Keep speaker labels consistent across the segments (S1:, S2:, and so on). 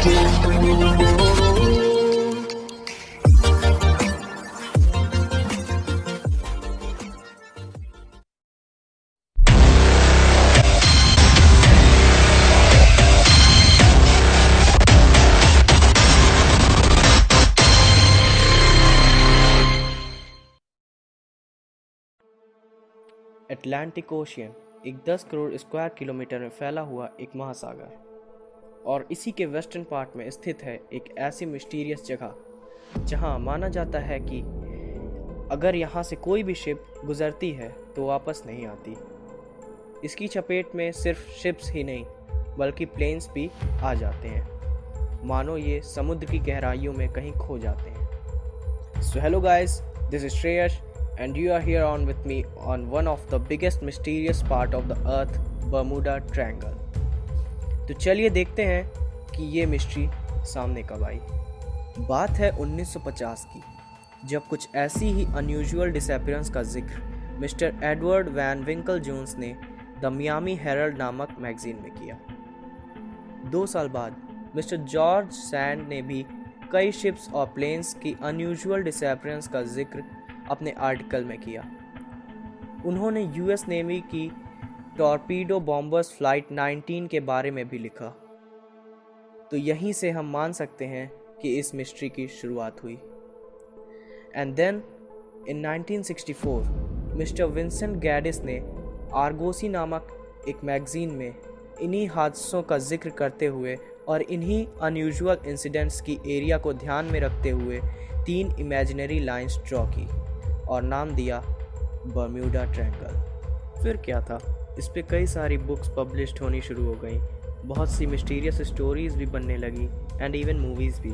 S1: Atlantic ocean एक 10 crore square kilometre में फैला हुआ एक महासागर और इसी के वेस्टर्न पार्ट में स्थित है एक ऐसी मिस्टीरियस जगह जहां माना जाता है कि अगर यहां से कोई भी शिप गुजरती है तो वापस नहीं आती। इसकी चपेट में सिर्फ शिप्स ही नहीं बल्कि प्लेन्स भी आ जाते हैं, मानो ये समुद्र की गहराइयों में कहीं खो जाते हैं। So hello guys, this is Shreyas and you are here on with me on one of the biggest mysterious part of the earth, Bermuda Triangle। तो चलिए देखते हैं कि ये मिस्ट्री सामने कब आई। बात है 1950 की, जब कुछ ऐसी ही अनयूजुअल डिसअपीयरेंस का जिक्र मिस्टर एडवर्ड वैन विंकल जोन्स ने द मियामी हेरल्ड नामक मैगजीन में किया। 2 साल बाद मिस्टर जॉर्ज सैंड ने भी कई शिप्स और प्लेन्स की अनयूजुअल डिसअपीयरेंस का जिक्र अपने आर्टिकल में किया। उन्होंने यूएस नेवी की टॉर्पीडो बॉम्बर्स फ्लाइट 19 के बारे में भी लिखा। तो यहीं से हम मान सकते हैं कि इस मिस्ट्री की शुरुआत हुई। And then in 1964 mister Vincent Gaddis ने आर्गोसी नामक एक मैगजीन में इन्हीं हादसों का जिक्र करते हुए और इन्हीं अनयूजुअल इंसिडेंट्स की एरिया को ध्यान में रखते हुए 3 इमेजिनरी लाइंस ड्रॉ की और नाम दिया बर्म्यूडा ट्रायंगल। फिर क्या था, इस पे कई सारी बुक्स पब्लिश्ड होनी शुरू हो गई, बहुत सी मिस्टीरियस स्टोरीज भी बनने लगी एंड इवन मूवीज भी।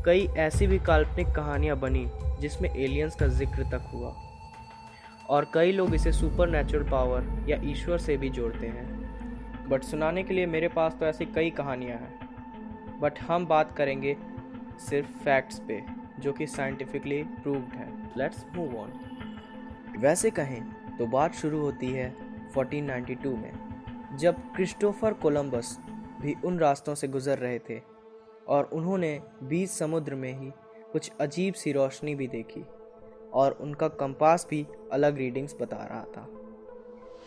S1: कई ऐसी भी काल्पनिक कहानियाँ बनी जिसमें एलियंस का जिक्र तक हुआ और कई लोग इसे सुपर नेचुरल पावर या ईश्वर से भी जोड़ते हैं। बट सुनाने के लिए मेरे पास तो ऐसी कई कहानियाँ हैं, बट हम बात करेंगे सिर्फ फैक्ट्स पे जो कि साइंटिफिकली प्रूव्ड है। Let's move on. वैसे कहें तो बात शुरू होती है 1492 में, जब क्रिस्टोफर कोलंबस भी उन रास्तों से गुजर रहे थे और उन्होंने बीच समुद्र में ही कुछ अजीब सी रोशनी भी देखी और उनका कंपास भी अलग रीडिंग्स बता रहा था,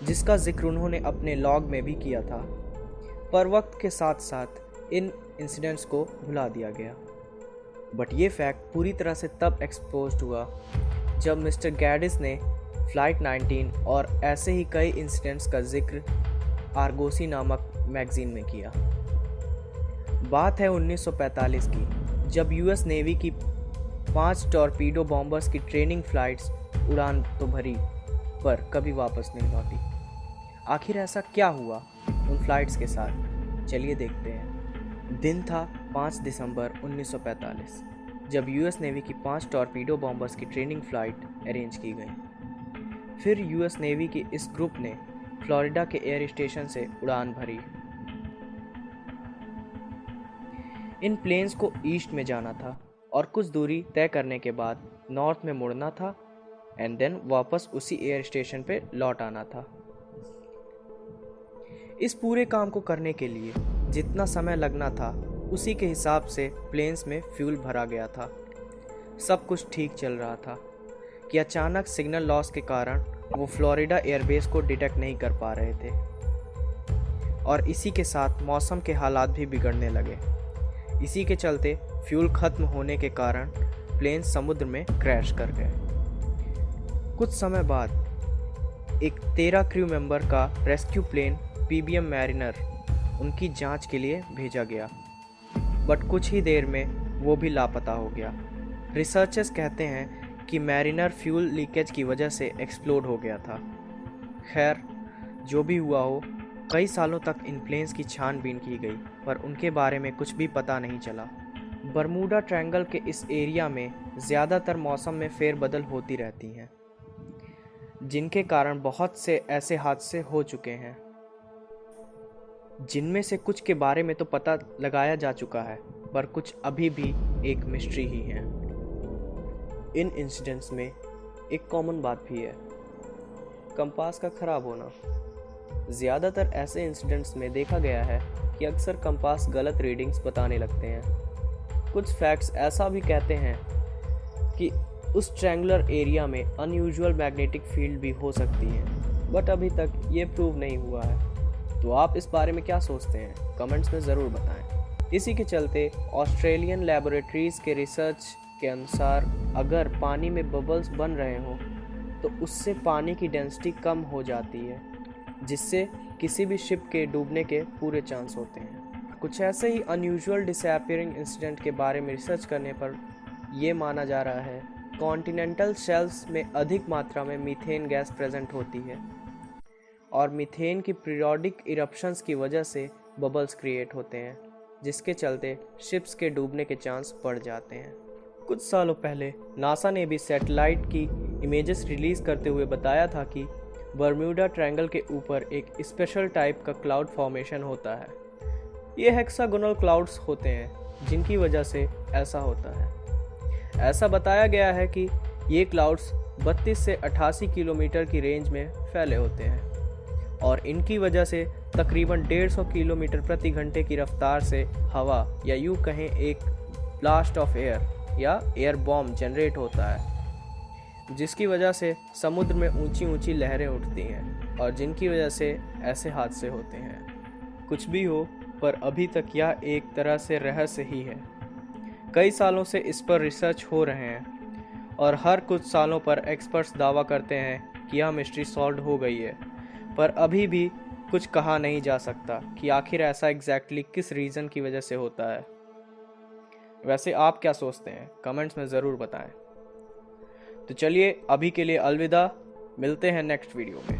S1: जिसका जिक्र उन्होंने अपने लॉग में भी किया था। पर वक्त के साथ साथ इन इंसिडेंट्स को भुला दिया गया। बट ये फैक्ट पूरी तरह से तब एक्सपोज्ड हुआ जब मिस्टर गैडिस ने फ्लाइट 19 और ऐसे ही कई इंसिडेंट्स का जिक्र आर्गोसी नामक मैगजीन में किया। बात है 1945 की, जब यूएस नेवी की 5 टॉर्पीडो बॉम्बर्स की ट्रेनिंग फ्लाइट्स उड़ान तो भरी पर कभी वापस नहीं लौटी। आखिर ऐसा क्या हुआ उन फ्लाइट्स के साथ, चलिए देखते हैं। दिन था 5 दिसंबर 1945, जब यूएस नेवी की 5 टॉर्पीडो बॉम्बर्स की ट्रेनिंग फ्लाइट अरेंज की गई। फिर यूएस नेवी के इस ग्रुप ने फ्लोरिडा के एयर स्टेशन से उड़ान भरी। इन प्लेन्स को ईस्ट में जाना था और कुछ दूरी तय करने के बाद नॉर्थ में मुड़ना था एंड देन वापस उसी एयर स्टेशन पे लौट आना था। इस पूरे काम को करने के लिए जितना समय लगना था उसी के हिसाब से प्लेन्स में फ्यूल भरा गया था। सब कुछ ठीक चल रहा था कि अचानक सिग्नल लॉस के कारण वो फ्लोरिडा एयरबेस को डिटेक्ट नहीं कर पा रहे थे और इसी के साथ मौसम के हालात भी बिगड़ने लगे। इसी के चलते फ्यूल खत्म होने के कारण प्लेन समुद्र में क्रैश कर गए। कुछ समय बाद एक 13 क्रू मेंबर का रेस्क्यू प्लेन पीबीएम मैरिनर उनकी जांच के लिए भेजा गया, बट कुछ ही देर में वो भी लापता हो गया। रिसर्चर्स कहते हैं कि मैरिनर फ्यूल लीकेज की वजह से एक्सप्लोड हो गया था। खैर, जो भी हुआ हो, कई सालों तक इन प्लेन्स की छानबीन की गई पर उनके बारे में कुछ भी पता नहीं चला। बर्मुडा ट्रायंगल के इस एरिया में ज़्यादातर मौसम में फेरबदल होती रहती हैं, जिनके कारण बहुत से ऐसे हादसे हो चुके हैं, जिनमें से कुछ के बारे में तो पता लगाया जा चुका है पर कुछ अभी भी एक मिस्ट्री ही है। इन इंसिडेंट्स में एक कॉमन बात भी है, कंपास का खराब होना। ज़्यादातर ऐसे इंसिडेंट्स में देखा गया है कि अक्सर कंपास गलत रीडिंग्स बताने लगते हैं। कुछ फैक्ट्स ऐसा भी कहते हैं कि उस ट्रायंगुलर एरिया में अनयूजुअल मैग्नेटिक फील्ड भी हो सकती है, बट अभी तक ये प्रूव नहीं हुआ है। तो आप इस बारे में क्या सोचते हैं? कमेंट्स में ज़रूर बताएं। इसी के चलते ऑस्ट्रेलियन लैबोरेटरीज़ के रिसर्च के अनुसार अगर पानी में बबल्स बन रहे हों तो उससे पानी की डेंसिटी कम हो जाती है, जिससे किसी भी शिप के डूबने के पूरे चांस होते हैं। कुछ ऐसे ही अनयूजुअल डिसअपीयरिंग इंसिडेंट के बारे में रिसर्च करने पर यह माना जा रहा है कॉन्टिनेंटल शेल्फ्स में अधिक मात्रा में मीथेन गैस प्रेजेंट होती है और मीथेन की पीरियोडिक इरप्शंस की वजह से बबल्स क्रिएट होते हैं, जिसके चलते शिप्स के डूबने के चांस बढ़ जाते हैं। कुछ सालों पहले नासा ने भी सैटेलाइट की इमेजेस रिलीज़ करते हुए बताया था कि बर्म्यूडा ट्रायंगल के ऊपर एक स्पेशल टाइप का क्लाउड फॉर्मेशन होता है। ये हेक्सागोनल क्लाउड्स होते हैं जिनकी वजह से ऐसा होता है। ऐसा बताया गया है कि ये क्लाउड्स 32 से 88 किलोमीटर की रेंज में फैले होते हैं और इनकी वजह से तकरीबन 150 किलोमीटर प्रति घंटे की रफ्तार से हवा या यूँ कहें एक ब्लास्ट ऑफ एयर या एयर बॉम्ब जनरेट होता है, जिसकी वजह से समुद्र में ऊंची ऊंची लहरें उठती हैं और जिनकी वजह से ऐसे हादसे होते हैं। कुछ भी हो, पर अभी तक यह एक तरह से रहस्य ही है। कई सालों से इस पर रिसर्च हो रहे हैं और हर कुछ सालों पर एक्सपर्ट्स दावा करते हैं कि यह मिस्ट्री सॉल्व हो गई है, पर अभी भी कुछ कहा नहीं जा सकता कि आखिर ऐसा एग्जैक्टली किस रीज़न की वजह से होता है। वैसे आप क्या सोचते हैं? कमेंट्स में ज़रूर बताएं। तो चलिए अभी के लिए अलविदा, मिलते हैं नेक्स्ट वीडियो में।